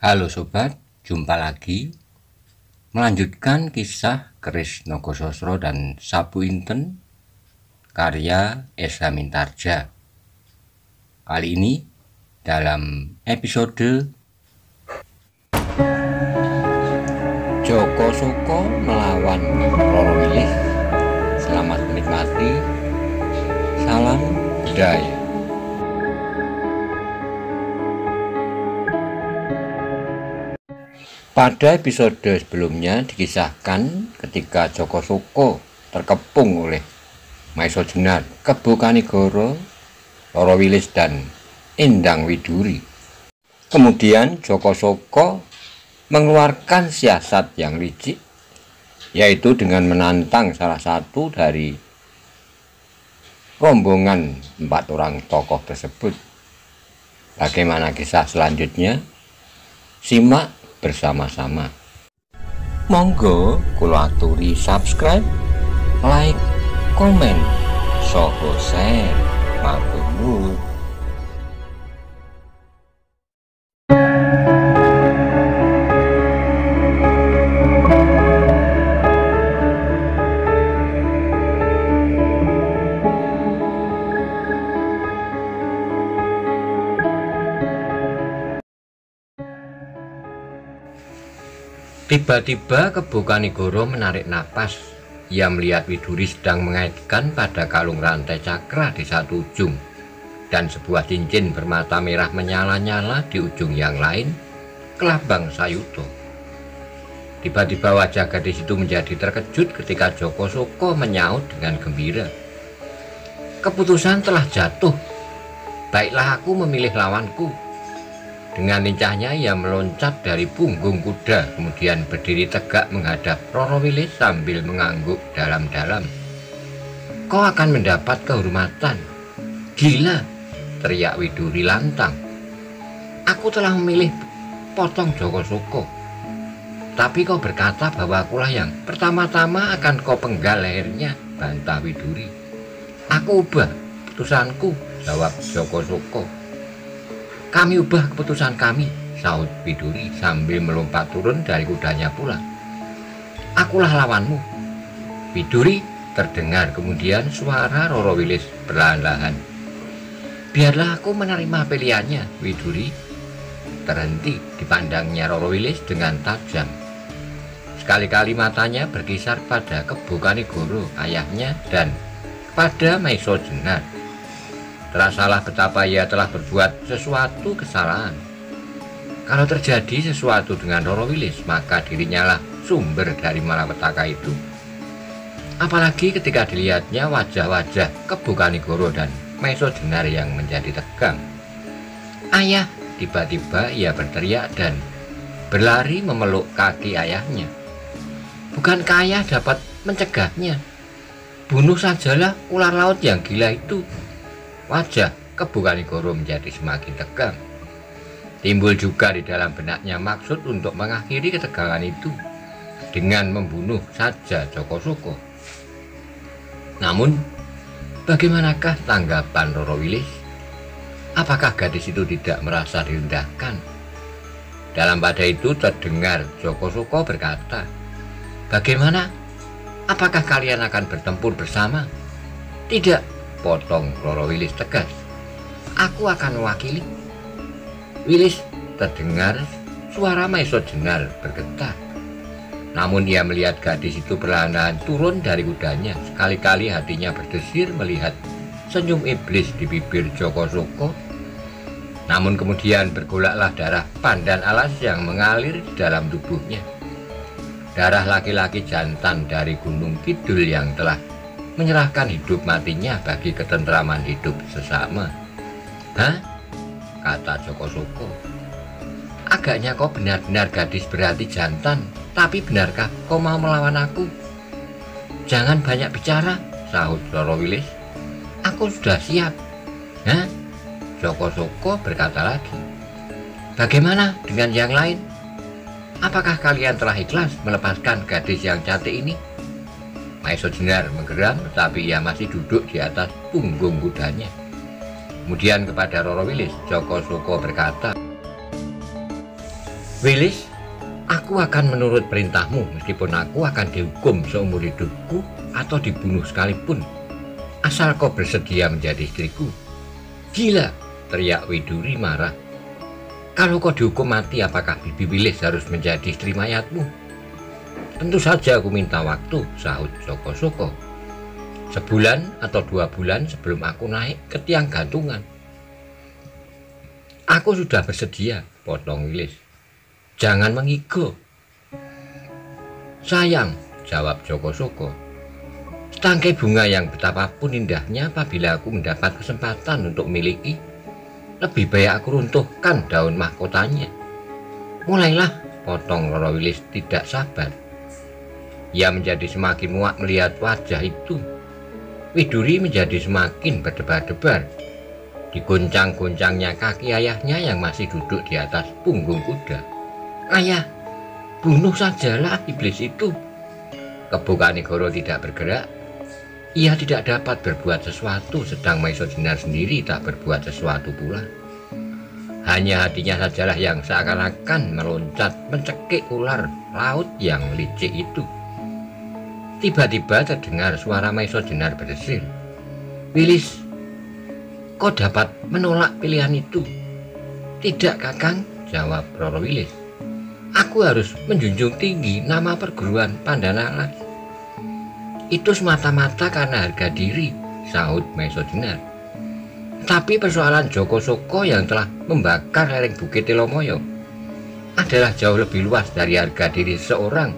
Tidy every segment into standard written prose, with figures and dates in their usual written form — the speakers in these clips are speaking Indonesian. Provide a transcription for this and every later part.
Halo sobat, jumpa lagi melanjutkan kisah Keris Nogososro dan Sabu Inten karya Esa Mintarja. Kali ini dalam episode Joko Soko melawan Roro Wilis. Selamat menikmati. Salam budaya. Pada episode sebelumnya dikisahkan ketika Joko Soko terkepung oleh Maiso Jenar, Kebo Kanigoro, Roro Wilis dan Endang Widuri. Kemudian Joko Soko mengeluarkan siasat yang licik, yaitu dengan menantang salah satu dari rombongan 4 orang tokoh tersebut. Bagaimana kisah selanjutnya? Simak bersama-sama. Monggo kula aturi subscribe, like, komen, soho share, matur nuwun. Tiba-tiba Kebo Kanigoro menarik napas. Ia melihat Widuri sedang mengaitkan pada kalung rantai cakra di satu ujung dan sebuah cincin bermata merah menyala-nyala di ujung yang lain, kelambang Sayuto. Tiba-tiba wajah gadis itu menjadi terkejut ketika Joko Soko menyaut dengan gembira. Keputusan telah jatuh. Baiklah, aku memilih lawanku. Dengan lincahnya ia meloncat dari punggung kuda, kemudian berdiri tegak menghadap Roro Wilis sambil mengangguk dalam-dalam. Kau akan mendapat kehormatan. Gila, teriak Widuri lantang. Aku telah memilih potong Joko Soko. Tapi kau berkata bahwa akulah yang pertama-tama akan kau penggal lehernya, bantah Widuri. Aku ubah keputusanku, jawab Joko Soko. Kami ubah keputusan kami, sahut Widuri sambil melompat turun dari kudanya pula. Akulah lawanmu. Widuri, terdengar kemudian suara Roro Wilis perlahan-lahan. Biarlah aku menerima pilihannya, Widuri. Terhenti dipandangnya Roro Wilis dengan tajam. Sekali-kali matanya berkisar pada Kebo Kanigoro, ayahnya, dan pada Maiso Jenar. Terasalah betapa ia telah berbuat sesuatu kesalahan. Kalau terjadi sesuatu dengan Roro Wilis, maka dirinya lah sumber dari malapetaka itu. Apalagi ketika dilihatnya wajah-wajah Kebo Kanigoro dan Maiso Jenar yang menjadi tegang. Ayah, tiba-tiba ia berteriak dan berlari memeluk kaki ayahnya. Bukankah ayah dapat mencegahnya? Bunuh sajalah ular laut yang gila itu. Wajah Kebo Kanigoro menjadi semakin tegang. Timbul juga di dalam benaknya maksud untuk mengakhiri ketegangan itu dengan membunuh saja Joko Soko. Namun, bagaimanakah tanggapan Roro Wilis? Apakah gadis itu tidak merasa direndahkan? Dalam pada itu terdengar Joko Soko berkata, "Bagaimana? Apakah kalian akan bertempur bersama?" "Tidak," potong Roro Wilis tegas. "Aku akan mewakili." Wilis, terdengar suara Maiso Jenar bergetar. Namun ia melihat gadis itu perlahan-lahan turun dari kudanya. Sekali-kali hatinya berdesir melihat senyum iblis di bibir Joko Soko. Namun kemudian bergolaklah darah pandan alas yang mengalir di dalam tubuhnya. Darah laki-laki jantan dari Gunung Kidul yang telah menyerahkan hidup matinya bagi ketentraman hidup sesama. "Hah?" kata Joko Soko. "Agaknya kau benar-benar gadis berhati jantan, tapi benarkah kau mau melawan aku?" "Jangan banyak bicara," sahut Roro Wilis. "Aku sudah siap." "Hah?" Joko Soko berkata lagi. "Bagaimana dengan yang lain? Apakah kalian telah ikhlas melepaskan gadis yang cantik ini?" Maiso Jenar menggeram, tetapi ia masih duduk di atas punggung kudanya. Kemudian kepada Roro Wilis, Joko Soko berkata, Wilis, aku akan menurut perintahmu meskipun aku akan dihukum seumur hidupku atau dibunuh sekalipun, asal kau bersedia menjadi istriku. Gila, teriak Widuri marah. Kalau kau dihukum mati, apakah Bibi Wilis harus menjadi istri mayatmu? Tentu saja aku minta waktu, sahut Jokosoko. Sebulan atau 2 bulan sebelum aku naik ke tiang gantungan. Aku sudah bersedia, potong Wilis. Jangan mengigo. Sayang, jawab Jokosoko. Setangkai bunga yang betapapun indahnya apabila aku mendapat kesempatan untuk miliki, lebih baik aku runtuhkan daun mahkotanya. Mulailah, potong Roro Wilis tidak sabar. Ia menjadi semakin muak melihat wajah itu. Widuri menjadi semakin berdebar-debar. Diguncang-guncangnya kaki ayahnya yang masih duduk di atas punggung kuda. Ayah, bunuh sajalah iblis itu. Kebokanegoro tidak bergerak. Ia tidak dapat berbuat sesuatu, sedang Maisojenar sendiri tak berbuat sesuatu pula. Hanya hatinya sajalah yang seakan-akan meloncat mencekik ular laut yang licik itu. Tiba-tiba terdengar suara Maisojenar berdesir. Wilis, kau dapat menolak pilihan itu? Tidak, Kakang, jawab Roro Wilis. Aku harus menjunjung tinggi nama perguruan Pandanalas. Itu semata-mata karena harga diri, sahut Maisojenar. Tapi persoalan Jokosoko yang telah membakar lereng Bukit Telomoyo adalah jauh lebih luas dari harga diri seorang.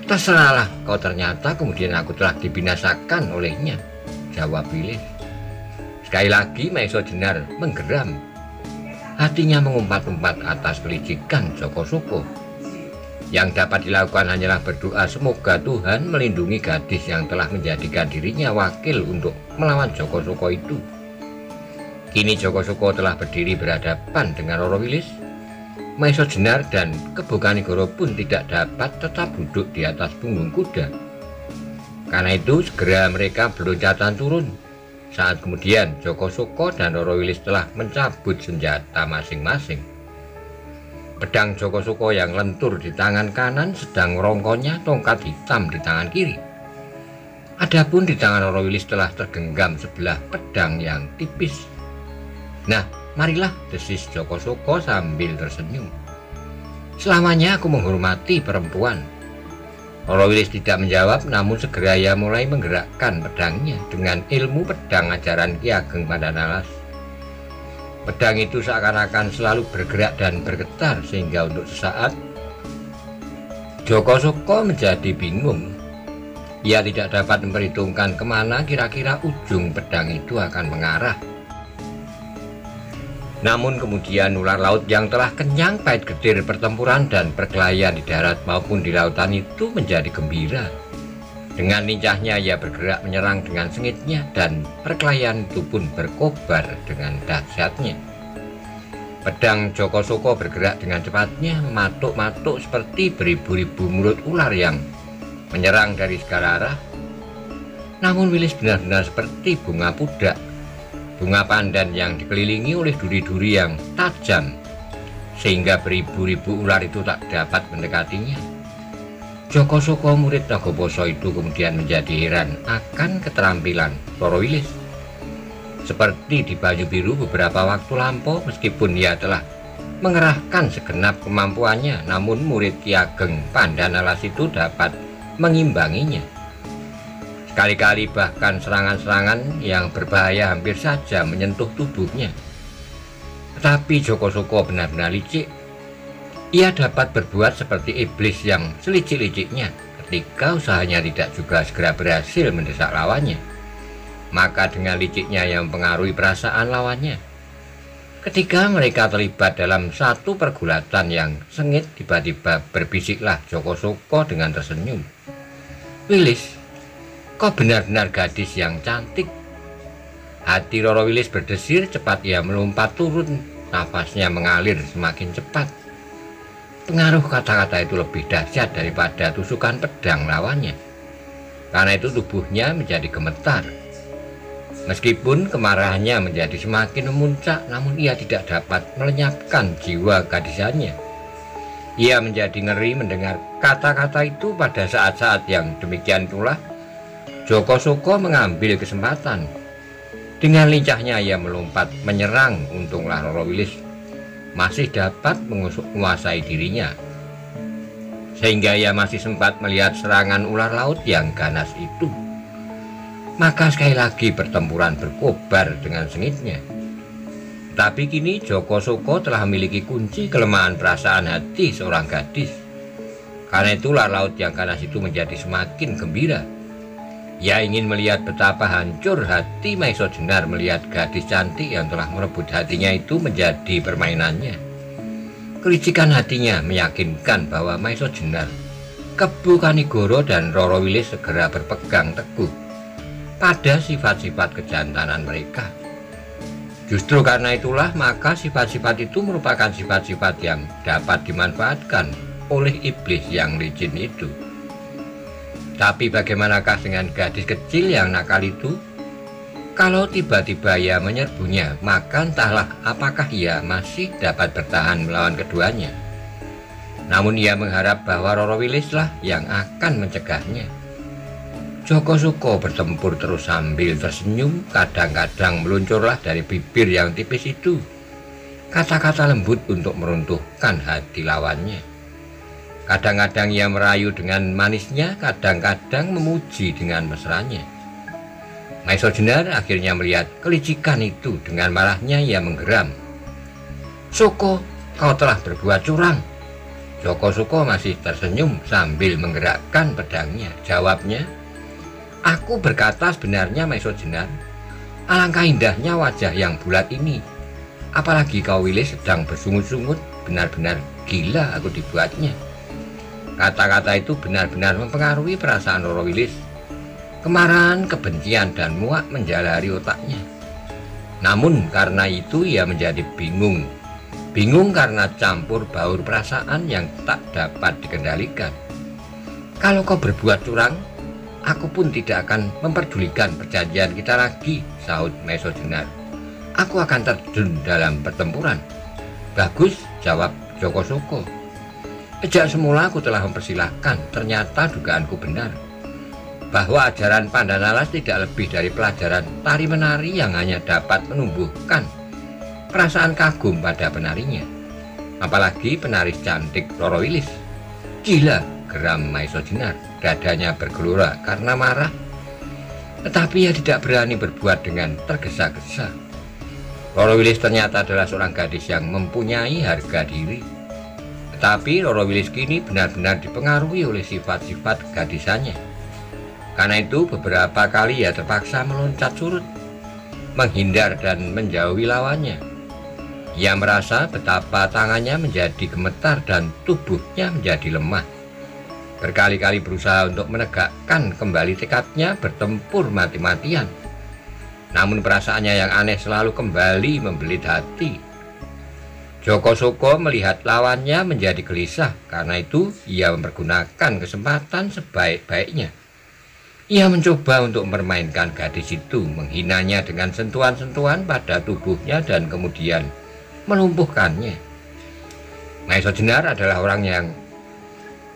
Terserahlah kau, ternyata kemudian aku telah dibinasakan olehnya, jawab Wilis. Sekali lagi Maisojenar menggeram. Hatinya mengumpat-umpat atas kelicikan Jokosoko. Yang dapat dilakukan hanyalah berdoa semoga Tuhan melindungi gadis yang telah menjadikan dirinya wakil untuk melawan Jokosoko itu. Kini Jokosoko telah berdiri berhadapan dengan Roro Wilis. Maisojenar dan Kebokanegoro pun tidak dapat tetap duduk di atas punggung kuda. Karena itu segera mereka berloncatan turun. Saat kemudian Jokosoko dan Roro Wilis telah mencabut senjata masing-masing. Pedang Jokosoko yang lentur di tangan kanan sedang merongkonya tongkat hitam di tangan kiri. Adapun di tangan Roro Wilis telah tergenggam sebelah pedang yang tipis. Nah, marilah, desis Jokosoko sambil tersenyum. Selamanya aku menghormati perempuan. Roro Wilis tidak menjawab, namun segera ia mulai menggerakkan pedangnya dengan ilmu pedang ajaran Ki Ageng Pandanalas. Pedang itu seakan-akan selalu bergerak dan bergetar sehingga untuk sesaat Jokosoko menjadi bingung. Ia tidak dapat memperhitungkan kemana kira-kira ujung pedang itu akan mengarah. Namun kemudian ular laut yang telah kenyang pahit getir pertempuran dan perkelahian di darat maupun di lautan itu menjadi gembira. Dengan lincahnya ia bergerak menyerang dengan sengitnya dan perkelahian itu pun berkobar dengan dahsyatnya. Pedang Jokosoko bergerak dengan cepatnya, matuk-matuk seperti beribu-ribu mulut ular yang menyerang dari segala arah. Namun Wilis benar-benar seperti bunga pudak, bunga pandan yang dikelilingi oleh duri-duri yang tajam, sehingga beribu-ribu ular itu tak dapat mendekatinya. Jokosoko murid Nagoposo itu kemudian menjadi heran akan keterampilan Roro Wilis. Seperti di Banyu Biru beberapa waktu lampau, meskipun ia telah mengerahkan segenap kemampuannya, namun murid Ki Ageng Pandanalas itu dapat mengimbanginya. Sekali-kali bahkan serangan-serangan yang berbahaya hampir saja menyentuh tubuhnya. Tetapi Jokosoko benar-benar licik. Ia dapat berbuat seperti iblis yang selicik-liciknya ketika usahanya tidak juga segera berhasil mendesak lawannya. Maka dengan liciknya yang mempengaruhi perasaan lawannya. Ketika mereka terlibat dalam satu pergulatan yang sengit, tiba-tiba berbisiklah Jokosoko dengan tersenyum. Wilis, kau benar-benar gadis yang cantik. Hati Roro Wilis berdesir, cepat ia melompat turun, nafasnya mengalir semakin cepat. Pengaruh kata-kata itu lebih dahsyat daripada tusukan pedang lawannya. Karena itu tubuhnya menjadi gemetar. Meskipun kemarahannya menjadi semakin memuncak, namun ia tidak dapat melenyapkan jiwa gadisannya. Ia menjadi ngeri mendengar kata-kata itu. Pada saat-saat yang demikian itulah Joko Soko mengambil kesempatan. Dengan lincahnya ia melompat menyerang. Untunglah Roro Wilis masih dapat menguasai dirinya, sehingga ia masih sempat melihat serangan ular laut yang ganas itu. Maka sekali lagi pertempuran berkobar dengan sengitnya. Tapi kini Joko Soko telah memiliki kunci kelemahan perasaan hati seorang gadis. Karena itu ular laut yang ganas itu menjadi semakin gembira. Ia ingin melihat betapa hancur hati Maiso Jenar melihat gadis cantik yang telah merebut hatinya itu menjadi permainannya. Kelicikan hatinya meyakinkan bahwa Maiso Jenar, Kebu Kanigoro dan Roro Wilis segera berpegang teguh pada sifat-sifat kejantanan mereka. Justru karena itulah maka sifat-sifat itu merupakan sifat-sifat yang dapat dimanfaatkan oleh iblis yang licin itu. Tapi bagaimanakah dengan gadis kecil yang nakal itu? Kalau tiba-tiba ia menyerbunya, maka entahlah apakah ia masih dapat bertahan melawan keduanya. Namun ia mengharap bahwa Roro Wilislah yang akan mencegahnya. Joko Soko bertempur terus sambil tersenyum. Kadang-kadang meluncurlah dari bibir yang tipis itu kata-kata lembut untuk meruntuhkan hati lawannya. Kadang-kadang ia merayu dengan manisnya, kadang-kadang memuji dengan mesranya. Maiso Jenar akhirnya melihat kelicikan itu. Dengan marahnya ia menggeram, "Soko, kau telah berbuat curang." Joko Soko masih tersenyum sambil menggerakkan pedangnya. Jawabnya, "Aku berkata sebenarnya Maiso Jenar, alangkah indahnya wajah yang bulat ini. Apalagi kau Wilis sedang bersungut-sungut, benar-benar gila aku dibuatnya." Kata-kata itu benar-benar mempengaruhi perasaan Roro Wilis. Kemarahan, kebencian, dan muak menjalari otaknya. Namun karena itu ia menjadi bingung. Bingung karena campur baur perasaan yang tak dapat dikendalikan. "Kalau kau berbuat curang, aku pun tidak akan memperdulikan perjanjian kita lagi," sahut Maiso Jenar. "Aku akan terjun dalam pertempuran." "Bagus," jawab Joko Soko. "Sejak semula aku telah mempersilahkan. Ternyata dugaanku benar, bahwa ajaran Pandanalas tidak lebih dari pelajaran tari menari yang hanya dapat menumbuhkan perasaan kagum pada penarinya. Apalagi penaris cantik Roro Wilis." "Gila," geram Maiso Jenar. Dadanya bergelora karena marah, tetapi ia tidak berani berbuat dengan tergesa-gesa. Roro Wilis ternyata adalah seorang gadis yang mempunyai harga diri. Tetapi Roro Wilis kini benar-benar dipengaruhi oleh sifat-sifat kegadisannya. Karena itu beberapa kali ia terpaksa meloncat surut, menghindar dan menjauhi lawannya. Ia merasa betapa tangannya menjadi gemetar dan tubuhnya menjadi lemah. Berkali-kali berusaha untuk menegakkan kembali tekadnya bertempur mati-matian. Namun perasaannya yang aneh selalu kembali membelit hati. Joko Soko melihat lawannya menjadi gelisah. Karena itu ia mempergunakan kesempatan sebaik-baiknya. Ia mencoba untuk mempermainkan gadis itu, menghinanya dengan sentuhan-sentuhan pada tubuhnya dan kemudian melumpuhkannya. Maiso Jenar adalah orang yang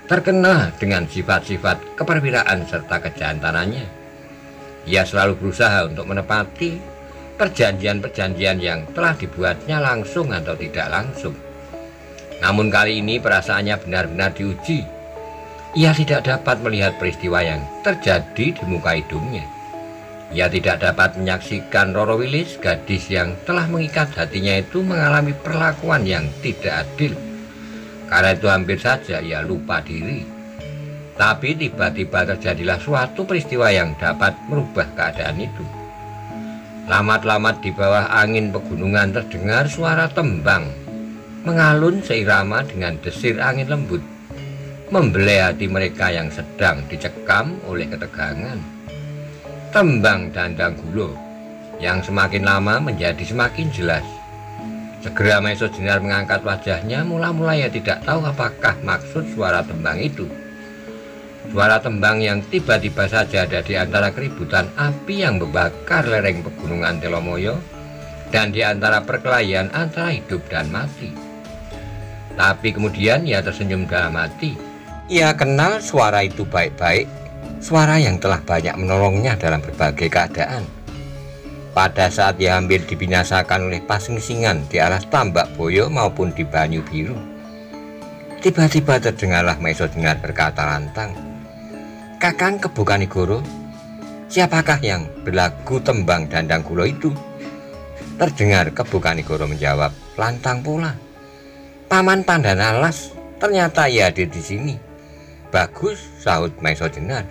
terkenal dengan sifat-sifat keperwiraan serta kejantanannya. Ia selalu berusaha untuk menepati perjanjian-perjanjian yang telah dibuatnya langsung atau tidak langsung. Namun kali ini perasaannya benar-benar diuji. Ia tidak dapat melihat peristiwa yang terjadi di muka hidungnya. Ia tidak dapat menyaksikan Roro Wilis, gadis yang telah mengikat hatinya itu, mengalami perlakuan yang tidak adil. Karena itu hampir saja ia lupa diri. Tapi tiba-tiba terjadilah suatu peristiwa yang dapat merubah keadaan itu. Lamat-lamat di bawah angin pegunungan terdengar suara tembang mengalun seirama dengan desir angin lembut, membelai hati mereka yang sedang dicekam oleh ketegangan. Tembang Dandang Gulo yang semakin lama menjadi semakin jelas. Segera Maiso Jenar mengangkat wajahnya. Mula-mula ia tidak tahu apakah maksud suara tembang itu. Suara tembang yang tiba-tiba saja ada di antara keributan api yang membakar lereng pegunungan Telomoyo dan di antara perkelahian antara hidup dan mati. Tapi kemudian ia tersenyum dalam hati. Ia kenal suara itu baik-baik, suara yang telah banyak menolongnya dalam berbagai keadaan. Pada saat ia hampir dibinasakan oleh pasingsingan di alas Tambak Boyo maupun di Banyu Biru, tiba-tiba terdengarlah Maisa Jenar berkata lantang, "Kakang Kebukanigoro, siapakah yang berlagu tembang Dandang Kula itu?" Terdengar Kebukanigoro menjawab lantang pula, "Paman Pandanalas, ternyata ia hadir di sini." "Bagus," sahut Maisa Jenar.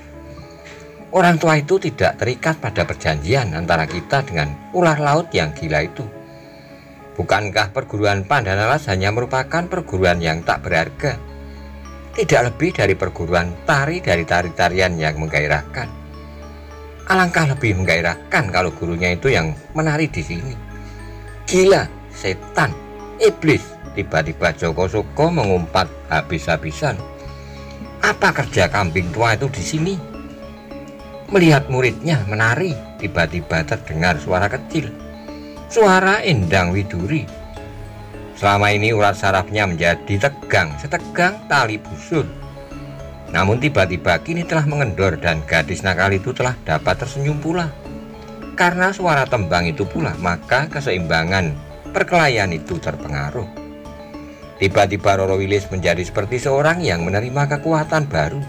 "Orang tua itu tidak terikat pada perjanjian antara kita dengan ular laut yang gila itu. Bukankah perguruan Pandanalas hanya merupakan perguruan yang tak berharga? Tidak lebih dari perguruan tari dari tari-tarian yang menggairahkan. Alangkah lebih menggairahkan kalau gurunya itu yang menari di sini. Gila, setan, iblis!" Tiba-tiba Joko Soko mengumpat habis-habisan. "Apa kerja kambing tua itu di sini?" Melihat muridnya menari, tiba-tiba terdengar suara kecil, suara Endang Widuri. Selama ini urat sarafnya menjadi tegang, setegang tali busur. Namun tiba-tiba kini telah mengendor dan gadis nakal itu telah dapat tersenyum pula. Karena suara tembang itu pula, maka keseimbangan perkelahian itu terpengaruh. Tiba-tiba Roro Wilis menjadi seperti seorang yang menerima kekuatan baru.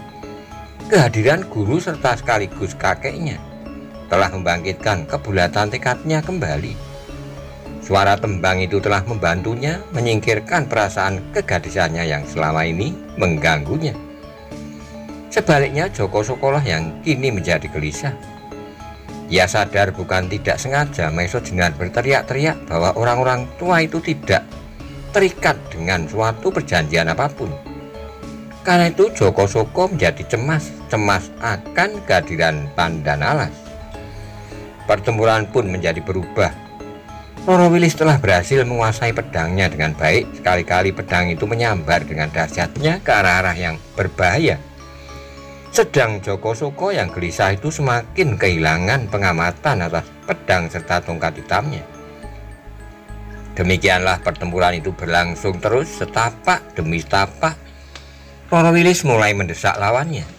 Kehadiran guru serta sekaligus kakeknya telah membangkitkan kebulatan tekadnya kembali. Suara tembang itu telah membantunya menyingkirkan perasaan kegadisannya yang selama ini mengganggunya. Sebaliknya Joko Sokolah yang kini menjadi gelisah. Ia sadar bukan tidak sengaja Maisa Jenar berteriak-teriak bahwa orang-orang tua itu tidak terikat dengan suatu perjanjian apapun. Karena itu Joko Soko menjadi cemas akan kehadiran Pandanalas. Pertempuran pun menjadi berubah. Roro Wilis telah berhasil menguasai pedangnya dengan baik. Sekali-kali pedang itu menyambar dengan dahsyatnya ke arah-arah yang berbahaya. Sedang Joko Soko yang gelisah itu semakin kehilangan pengamatan atas pedang serta tongkat hitamnya. Demikianlah pertempuran itu berlangsung terus, setapak demi setapak. Roro Wilis mulai mendesak lawannya.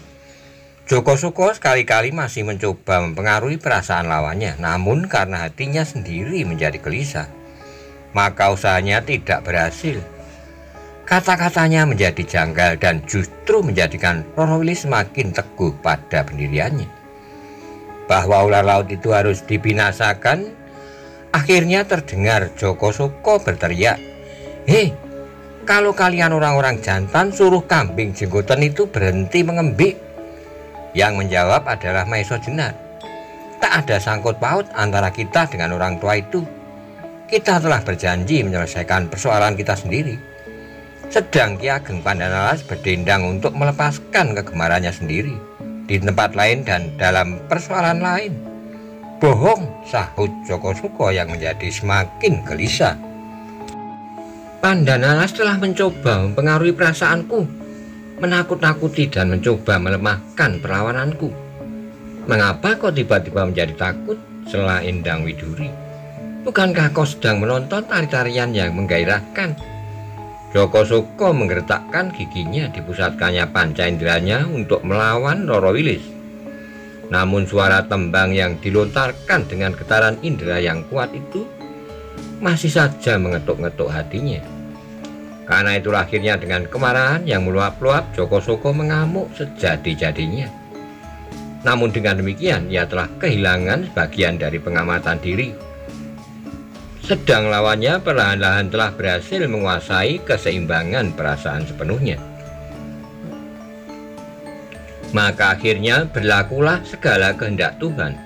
Joko Soko sekali-kali masih mencoba mempengaruhi perasaan lawannya, namun karena hatinya sendiri menjadi gelisah, maka usahanya tidak berhasil. Kata-katanya menjadi janggal dan justru menjadikan Roro Wilis semakin teguh pada pendiriannya. Bahwa ular laut itu harus dibinasakan, akhirnya terdengar Joko Soko berteriak, "Hei! Kalau kalian orang-orang jantan, suruh kambing jenggotan itu berhenti mengembik." Yang menjawab adalah Maisa Jenar. "Tak ada sangkut paut antara kita dengan orang tua itu. Kita telah berjanji menyelesaikan persoalan kita sendiri. Sedang Ki Ageng Pandanalas berdendang untuk melepaskan kegemarannya sendiri di tempat lain dan dalam persoalan lain." "Bohong," sahut Joko Soko yang menjadi semakin gelisah. "Pandanalas telah mencoba mempengaruhi perasaanku, menakut-nakuti dan mencoba melemahkan perlawananku. Mengapa kau tiba-tiba menjadi takut?" sela Endang Widuri. "Bukankah kau sedang menonton tari-tarian yang menggairahkan?" Joko Soko menggertakkan giginya, dipusatkannya panca inderanya untuk melawan Roro Wilis. Namun suara tembang yang dilontarkan dengan getaran indera yang kuat itu masih saja mengetuk-ngetuk hatinya. Karena itulah akhirnya dengan kemarahan yang meluap-luap, Joko Soko mengamuk sejadi-jadinya. Namun dengan demikian ia telah kehilangan sebagian dari pengamatan diri. Sedang lawannya perlahan-lahan telah berhasil menguasai keseimbangan perasaan sepenuhnya. Maka akhirnya berlakulah segala kehendak Tuhan.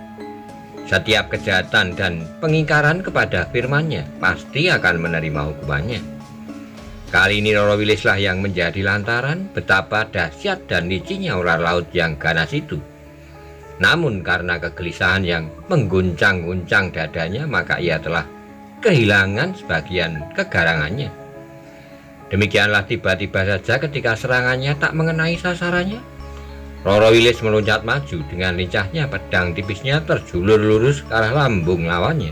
Setiap kejahatan dan pengingkaran kepada firman-Nya pasti akan menerima hukumannya. Kali ini Roro Wilislah yang menjadi lantaran betapa dahsyat dan licinnya ular laut yang ganas itu. Namun karena kegelisahan yang mengguncang-guncang dadanya, maka ia telah kehilangan sebagian kegarangannya. Demikianlah tiba-tiba saja ketika serangannya tak mengenai sasarannya, Roro Wilis meloncat maju. Dengan lincahnya pedang tipisnya terjulur lurus ke arah lambung lawannya.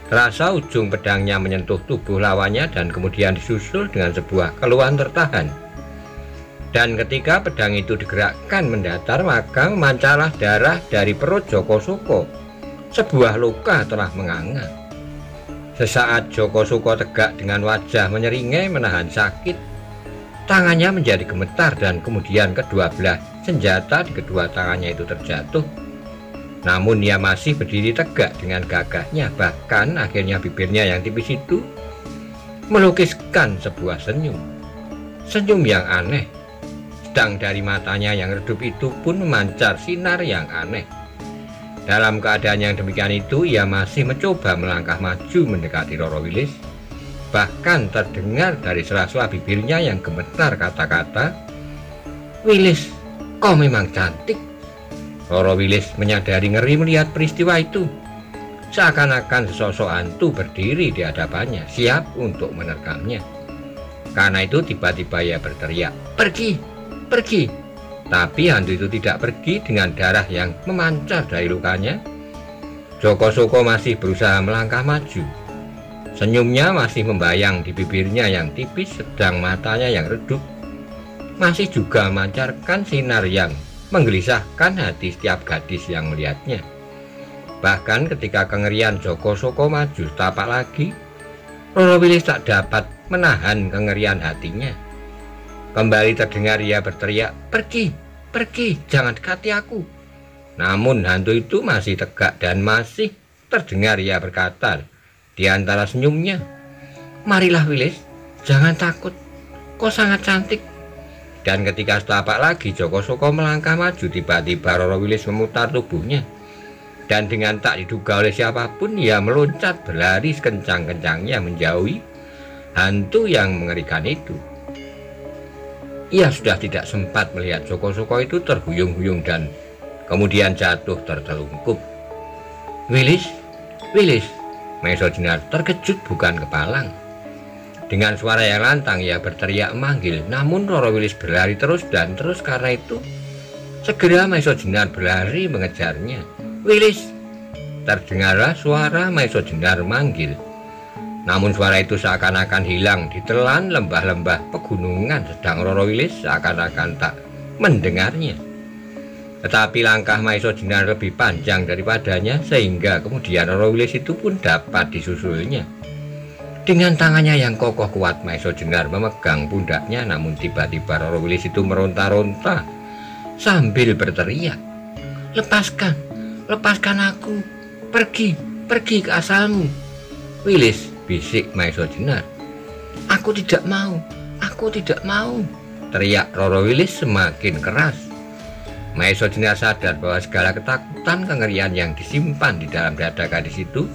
Terasa ujung pedangnya menyentuh tubuh lawannya dan kemudian disusul dengan sebuah keluhan tertahan. Dan ketika pedang itu digerakkan mendatar, maka memancarlah darah dari perut Joko Suko. Sebuah luka telah menganga. Sesaat Joko Suko tegak dengan wajah menyeringai menahan sakit. Tangannya menjadi gemetar dan kemudian kedua belah senjata di kedua tangannya itu terjatuh. Namun ia masih berdiri tegak dengan gagahnya, bahkan akhirnya bibirnya yang tipis itu melukiskan sebuah senyum. Senyum yang aneh. Sedang dari matanya yang redup itu pun memancar sinar yang aneh. Dalam keadaan yang demikian itu, ia masih mencoba melangkah maju mendekati Roro Wilis. Bahkan terdengar dari sela-sela bibirnya yang gemetar kata-kata, "Wilis, kau memang cantik." Roro Wilis menyadari ngeri melihat peristiwa itu. Seakan-akan sesosok hantu berdiri di hadapannya, siap untuk menerkamnya. Karena itu tiba-tiba ia berteriak, "Pergi, pergi!" Tapi hantu itu tidak pergi dengan darah yang memancar dari lukanya. Joko Suko masih berusaha melangkah maju. Senyumnya masih membayang di bibirnya yang tipis, sedang matanya yang redup masih juga memancarkan sinar yang menggelisahkan hati setiap gadis yang melihatnya. Bahkan ketika kengerian Joko Suko maju setapak lagi, Roro Wilis tak dapat menahan kengerian hatinya. Kembali terdengar ia berteriak, "Pergi, pergi, jangan dekati aku." Namun hantu itu masih tegak dan masih terdengar ia berkata di antara senyumnya, "Marilah Wilis, jangan takut, kau sangat cantik." Dan ketika setapak lagi Joko Suko melangkah maju, tiba-tiba Roro Wilis memutar tubuhnya. Dan dengan tak diduga oleh siapapun, ia meloncat berlari sekencang-kencangnya menjauhi hantu yang mengerikan itu. Ia sudah tidak sempat melihat Joko Suko itu terhuyung-huyung dan kemudian jatuh tertelungkup. "Wilis, Wilis!" Maiso Jenar terkejut bukan kepalang. Dengan suara yang lantang ia berteriak memanggil, namun Roro Wilis berlari terus dan terus. Karena itu segera Maiso Jenar berlari mengejarnya. "Wilis!" Terdengarlah suara Maiso Jenar manggil. Namun suara itu seakan-akan hilang ditelan lembah-lembah pegunungan, sedang Roro Wilis seakan-akan tak mendengarnya. Tetapi langkah Maiso Jenar lebih panjang daripadanya, sehingga kemudian Roro Wilis itu pun dapat disusulnya. Dengan tangannya yang kokoh kuat, Maiso Jenar memegang pundaknya, namun tiba-tiba Roro Wilis itu meronta-ronta sambil berteriak, "Lepaskan, lepaskan aku, pergi, pergi ke asalmu." "Wilis," bisik Maiso Jenar. "Aku tidak mau, aku tidak mau," teriak Roro Wilis semakin keras. Maiso Jenar sadar bahwa segala ketakutan kengerian yang disimpan di dalam dada gadis itu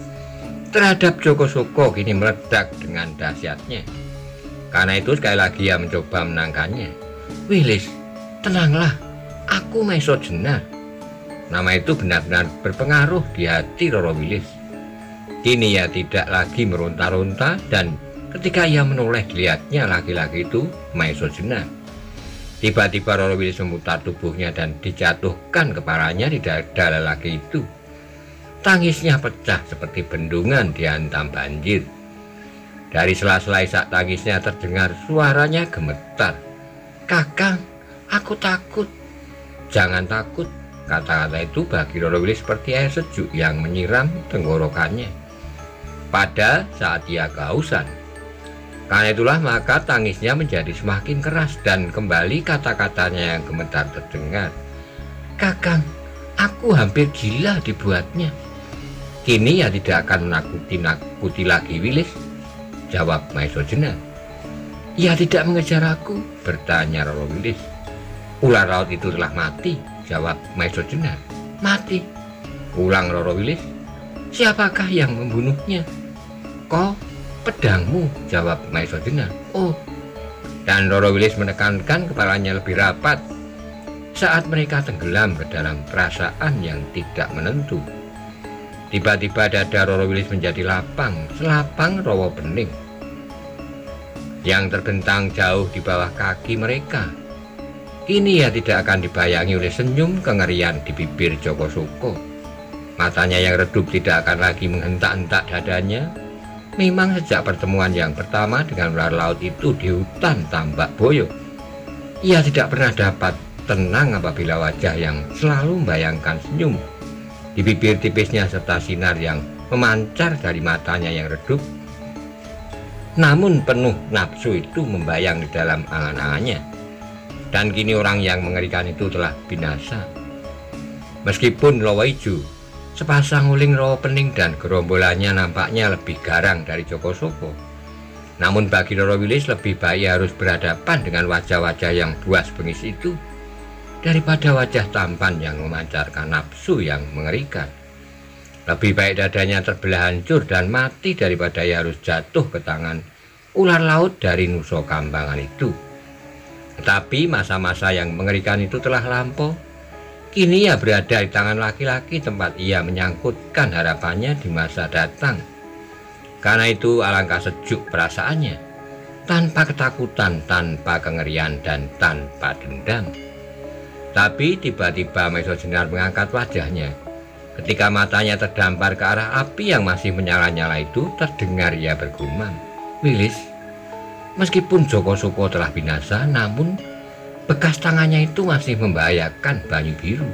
terhadap Joko Suko kini meledak dengan dahsyatnya. Karena itu sekali lagi ia mencoba menangkannya. "Wilis, tenanglah, aku Maiso Jenar." Nama itu benar-benar berpengaruh di hati Roro Wilis. Kini ia tidak lagi meronta-ronta, dan ketika ia menoleh dilihatnya laki-laki itu Maiso Jenar. Tiba-tiba Roro Wilis memutar tubuhnya dan dijatuhkan kepalanya di dada lelaki itu. Tangisnya pecah seperti bendungan dihantam banjir. Dari sela-sela isak tangisnya terdengar suaranya gemetar. "Kakang, aku takut." "Jangan takut." Kata-kata itu bagi Roro Wilis seperti air sejuk yang menyiram tenggorokannya pada saat ia kehausan. Karena itulah maka tangisnya menjadi semakin keras dan kembali kata-katanya yang gemetar terdengar. "Kakang, aku hampir gila dibuatnya." "Kini ya tidak akan menakuti lagi Wilis," jawab Maiso Jenar. "Ia tidak mengejar aku?" bertanya Roro Wilis. "Ular laut itu telah mati," jawab Maiso Jenar. "Mati?" ulang Roro Wilis. "Siapakah yang membunuhnya?" "Kau, pedangmu," jawab Maiso Jenar. "Oh." Dan Roro Wilis menekankan kepalanya lebih rapat saat mereka tenggelam ke dalam perasaan yang tidak menentu. Tiba-tiba dada Roro Wilis menjadi lapang, selapang rawa bening yang terbentang jauh di bawah kaki mereka. Kini ia tidak akan dibayangi oleh senyum kengerian di bibir Joko Suko. Matanya yang redup tidak akan lagi menghentak-hentak dadanya. Memang sejak pertemuan yang pertama dengan ular laut itu di hutan Tambak Boyo, ia tidak pernah dapat tenang apabila wajah yang selalu membayangkan senyum di bibir tipisnya serta sinar yang memancar dari matanya yang redup, namun penuh nafsu itu membayang di dalam angan-angannya. Dan kini orang yang mengerikan itu telah binasa. Meskipun Lowaiju, sepasang uling Rawa Pening dan gerombolannya nampaknya lebih garang dari Joko Soko, namun bagi Roro Wilis lebih baik harus berhadapan dengan wajah-wajah yang buas bengis itu daripada wajah tampan yang memancarkan nafsu yang mengerikan. Lebih baik dadanya terbelah hancur dan mati daripada ia harus jatuh ke tangan ular laut dari Nusa Kambangan itu. Tetapi masa-masa yang mengerikan itu telah lampau. Kini ia berada di tangan laki-laki tempat ia menyangkutkan harapannya di masa datang. Karena itu alangkah sejuk perasaannya, tanpa ketakutan, tanpa kengerian, dan tanpa dendam. Tapi tiba-tiba Maiso Jenar mengangkat wajahnya. Ketika matanya terdampar ke arah api yang masih menyala-nyala itu, terdengar ia bergumam, "Wilis, meskipun Joko Soko telah binasa, namun bekas tangannya itu masih membahayakan Banyu Biru."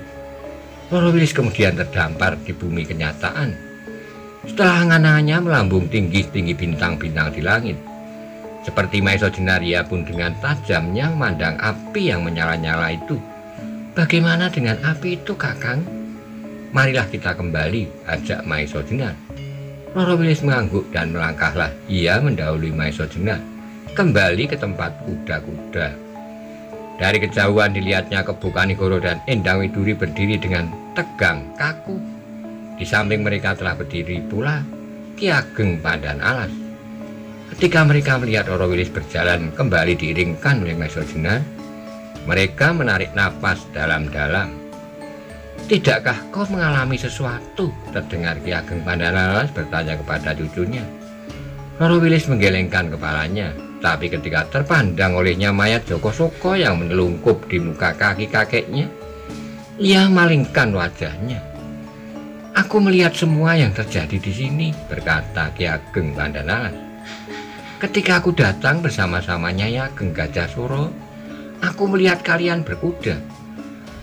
Roro Wilis kemudian terdampar di bumi kenyataan. Setelah angan-angannya melambung tinggi-tinggi bintang-bintang di langit. Seperti Maiso Jenar, ia pun dengan tajamnya memandang api yang menyala-nyala itu. "Bagaimana dengan api itu, Kakang? Marilah kita kembali," ajak Maiso Jenar. Roro Wilis mengangguk dan melangkahlah ia mendahului Maiso Jenar kembali ke tempat kuda-kuda. Dari kejauhan dilihatnya Kebo Kanigoro dan Endang Widuri berdiri dengan tegang kaku. Di samping mereka telah berdiri pula Ki Ageng Pandan Alas. Ketika mereka melihat Roro Wilis berjalan kembali diiringkan oleh Maiso Jenar, mereka menarik napas dalam-dalam. "Tidakkah kau mengalami sesuatu?" terdengar Ki Ageng Pandan Alas bertanya kepada cucunya. Roro Wilis menggelengkan kepalanya, tapi ketika terpandang olehnya mayat Joko Soko yang menelungkup di muka kaki kakeknya, ia malingkan wajahnya. "Aku melihat semua yang terjadi di sini," berkata Ki Ageng Pandan Alas. "Ketika aku datang bersama-sama Nyai Ageng Gajah Suro, aku melihat kalian berkuda.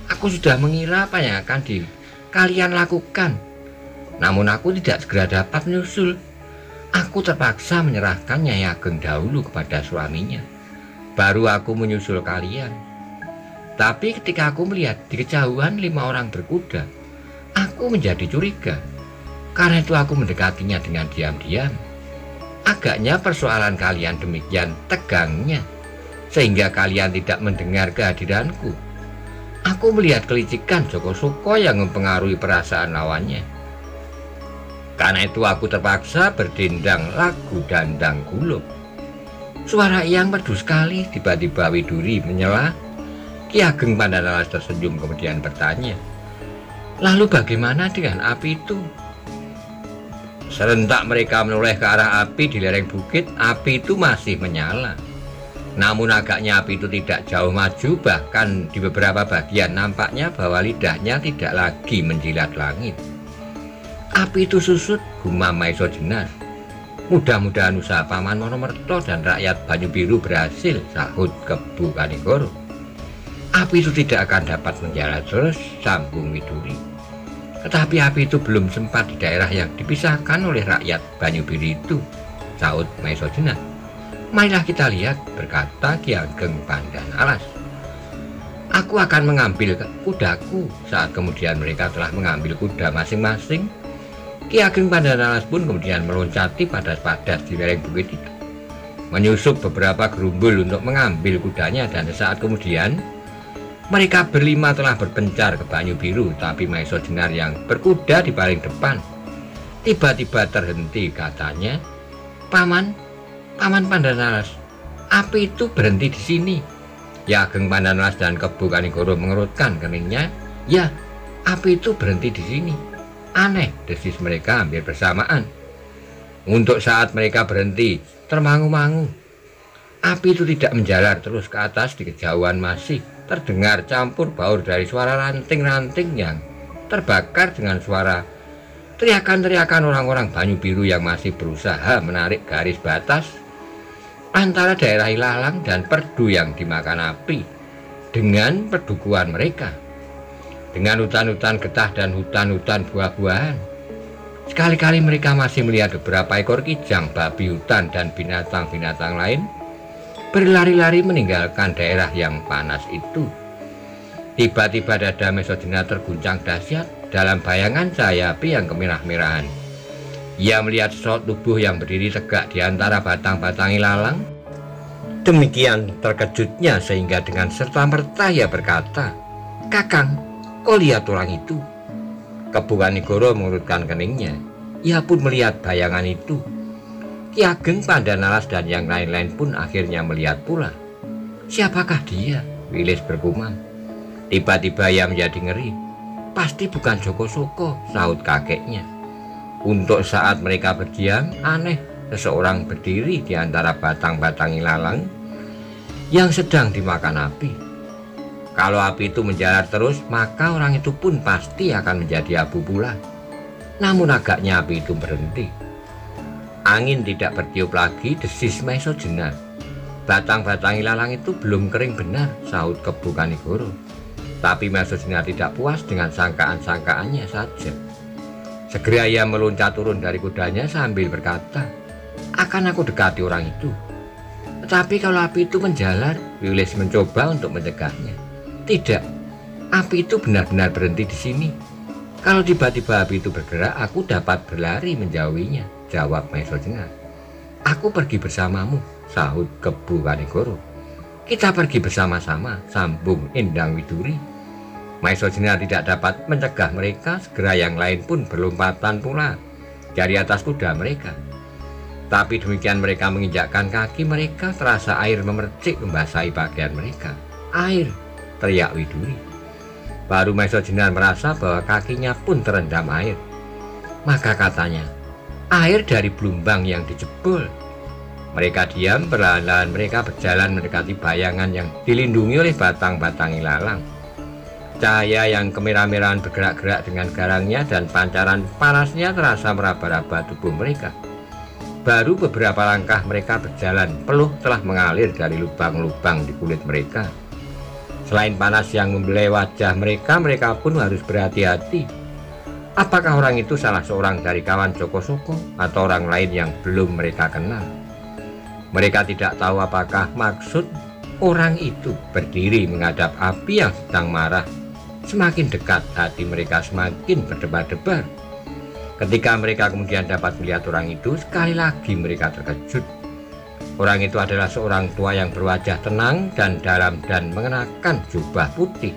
Aku sudah mengira apa yang akan kalian lakukan, namun aku tidak segera dapat menyusul. Aku terpaksa menyerahkan Nyai Ageng dahulu kepada suaminya. Baru aku menyusul kalian. Tapi ketika aku melihat di kejauhan 5 orang berkuda, aku menjadi curiga. Karena itu aku mendekatinya dengan diam-diam. Agaknya persoalan kalian demikian tegangnya, sehingga kalian tidak mendengar kehadiranku. Aku melihat kelicikan Joko Soko yang mempengaruhi perasaan lawannya. Karena itu aku terpaksa berdendang lagu dandang gulung." Suara yang merdu sekali. Tiba-tiba Widuri menyela. Ki Ageng Pandan Alas tersenyum kemudian bertanya, "Lalu bagaimana dengan api itu?" Serentak mereka menoleh ke arah api di lereng bukit. Api itu masih menyala. Namun agaknya api itu tidak jauh maju, bahkan di beberapa bagian nampaknya bahwa lidahnya tidak lagi menjilat langit. "Api itu susut," gumam Maiso Jenar. "Mudah-mudahan usaha Paman Monomerto dan rakyat Banyu Biru berhasil," sahut Kebo Kanigoro. "Api itu tidak akan dapat menjalar terus," sambung Widuri. "Tetapi api itu belum sempat di daerah yang dipisahkan oleh rakyat Banyu Biru itu," sahut Maiso Jenar. "Marilah kita lihat," berkata Ki Ageng Pandan Alas. "Aku akan mengambil kudaku." Saat kemudian mereka telah mengambil kuda masing-masing, Ki Ageng Pandan Alas pun kemudian meloncati padas-padas di lereng bukit itu, menyusup beberapa gerumbul untuk mengambil kudanya, dan sesaat kemudian mereka berlima telah berpencar ke Banyu Biru. Tapi Maiso Jenar yang berkuda di paling depan tiba-tiba terhenti. Katanya, Paman Pandan Alas, api itu berhenti di sini." Ki Ageng Pandan Alas dan Kebo Kanigoro mengerutkan keningnya. "Ya, api itu berhenti di sini. Aneh," desis mereka hampir bersamaan. Untuk saat mereka berhenti, termangu-mangu. Api itu tidak menjalar terus ke atas. Di kejauhan masih terdengar campur baur dari suara ranting-ranting yang terbakar dengan suara teriakan-teriakan orang-orang Banyu Biru yang masih berusaha menarik garis batas antara daerah ilalang dan perdu yang dimakan api dengan perdukuhan mereka, dengan hutan-hutan getah dan hutan-hutan buah-buahan. Sekali-kali mereka masih melihat beberapa ekor kijang, babi hutan, dan binatang-binatang lain berlari-lari meninggalkan daerah yang panas itu. Tiba-tiba dada Mesojena terguncang dahsyat dalam bayangan cahaya api yang kemerah-merahan. Ia melihat sosok tubuh yang berdiri tegak di antara batang-batang ilalang. Demikian terkejutnya sehingga dengan serta-merta ia berkata, "Kakang, kau lihat orang itu?" Kebu Kanigoro mengurutkan keningnya. Ia pun melihat bayangan itu. Ki Ageng, Pandanalas, dan yang lain-lain pun akhirnya melihat pula. "Siapakah dia?" Wilis bergumam. Tiba-tiba ia menjadi ngeri. "Pasti bukan Joko Soko," sahut kakeknya. Untuk saat mereka berdiam, aneh, seseorang berdiri di antara batang-batang ilalang yang sedang dimakan api. Kalau api itu menjalar terus, maka orang itu pun pasti akan menjadi abu pula. Namun agaknya api itu berhenti. Angin tidak bertiup lagi, desis Mesojena. "Batang-batang ilalang itu belum kering benar," sahut Kebu Kanigoro. Tapi Mesojena tidak puas dengan sangkaan-sangkaannya saja. Segera ia meloncat turun dari kudanya sambil berkata, "Akan aku dekati orang itu." Tetapi kalau api itu menjalar, Wilis mencoba untuk mencegahnya. "Tidak, api itu benar-benar berhenti di sini. Kalau tiba-tiba api itu bergerak, aku dapat berlari menjauhinya," jawab Mesojena. "Aku pergi bersamamu," sahut Kebu Kanigoro. "Kita pergi bersama-sama," sambung Endang Widuri. Mesojena tidak dapat mencegah mereka. Segera yang lain pun berlompatan pula dari atas kuda mereka. Tapi demikian mereka menginjakkan kaki, mereka terasa air memercik membasahi pakaian mereka. "Air!" teriak Widuri. Baru Mesojena merasa bahwa kakinya pun terendam air. Maka katanya, "Air dari blumbang yang dijebol." Mereka diam, perlahan-lahan mereka berjalan mendekati bayangan yang dilindungi oleh batang-batang ilalang. Cahaya yang kemerah-merahan bergerak-gerak dengan garangnya dan pancaran panasnya terasa meraba-raba tubuh mereka. Baru beberapa langkah mereka berjalan, peluh telah mengalir dari lubang-lubang di kulit mereka. Selain panas yang membelai wajah mereka, mereka pun harus berhati-hati. Apakah orang itu salah seorang dari kawan Joko Soko atau orang lain yang belum mereka kenal? Mereka tidak tahu apakah maksud orang itu berdiri menghadap api yang sedang marah. Semakin dekat, hati mereka semakin berdebar-debar. Ketika mereka kemudian dapat melihat orang itu, sekali lagi mereka terkejut. Orang itu adalah seorang tua yang berwajah tenang dan dalam dan mengenakan jubah putih.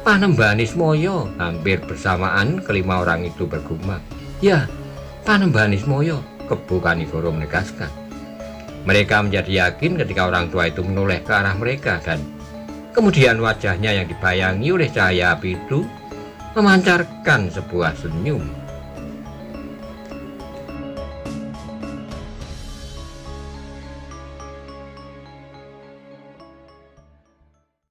"Panembahan Ismoyo!" Hampir bersamaan kelima orang itu bergumam. "Ya, Panembahan Ismoyo," Kebu Kanigoro menegaskan. Mereka menjadi yakin ketika orang tua itu menoleh ke arah mereka, dan kemudian wajahnya yang dibayangi oleh cahaya api itu memancarkan sebuah senyum.